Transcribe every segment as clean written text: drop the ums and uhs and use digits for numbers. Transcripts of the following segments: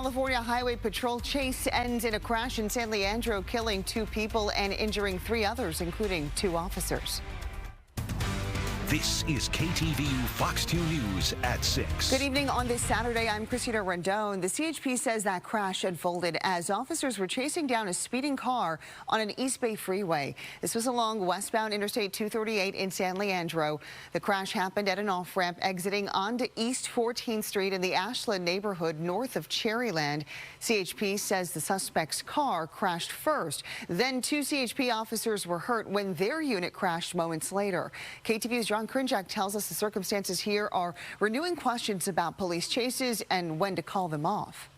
California Highway Patrol chase ends in a crash in San Leandro, killing 2 people and injuring 3 others, including 2 officers. This is KTVU Fox 2 News at 6. Good evening. On this Saturday, I'm Christina Rendon. The CHP says that crash unfolded as officers were chasing down a speeding car on an East Bay freeway. This was along westbound Interstate 238 in San Leandro. The crash happened at an off-ramp exiting onto East 14th Street in the Ashland neighborhood north of Cherryland. CHP says the suspect's car crashed first. Then 2 CHP officers were hurt when their unit crashed moments later. KTVU's John Krinjak tells us the circumstances here are renewing questions about police chases and when to call them off.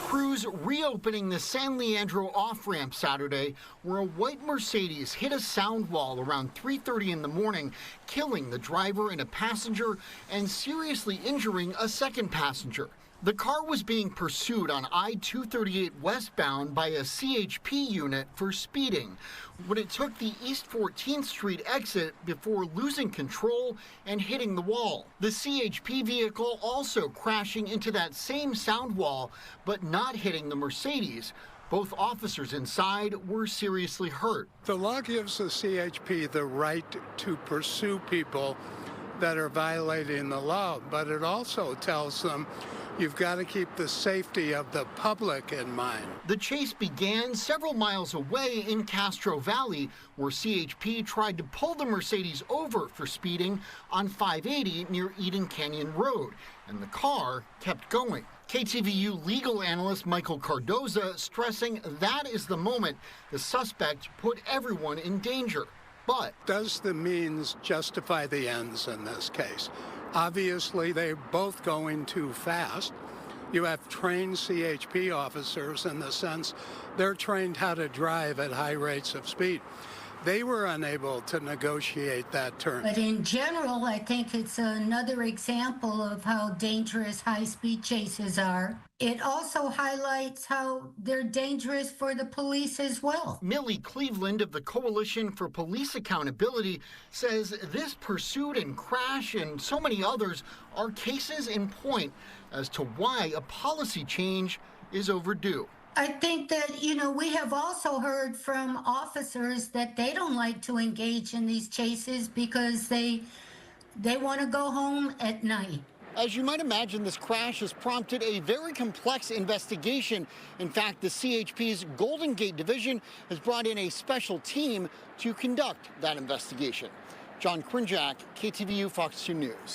Crews reopening the San Leandro off-ramp Saturday, where a white Mercedes hit a sound wall around 3:30 in the morning, killing the driver and a passenger and seriously injuring a second passenger. The car was being pursued on I-238 westbound by a CHP unit for speeding when it took the East 14th Street exit before losing control and hitting the wall. The CHP vehicle also crashing into that same sound wall, but not hitting the Mercedes. Both officers inside were seriously hurt. The law gives the CHP the right to pursue people that are violating the law, but it also tells them you've got to keep the safety of the public in mind. The chase began several miles away in Castro Valley, where CHP tried to pull the Mercedes over for speeding on 580 near Eden Canyon Road, and the car kept going. KTVU legal analyst Michael Cardoza stressing that is the moment the suspect put everyone in danger. But does the means justify the ends in this case? Obviously, they're both going too fast. You have trained CHP officers in the sense they're trained how to drive at high rates of speed. They were unable to negotiate that turn. But in general, I think it's another example of how dangerous high-speed chases are. It also highlights how they're dangerous for the police as well. Millie Cleveland of the Coalition for Police Accountability says this pursuit and crash and so many others are cases in point as to why a policy change is overdue. I think that, we have also heard from officers that they don't like to engage in these chases because they want to go home at night. As you might imagine, this crash has prompted a very complex investigation. In fact, the CHP's Golden Gate Division has brought in a special team to conduct that investigation. John Krinjak, KTVU Fox 2 News.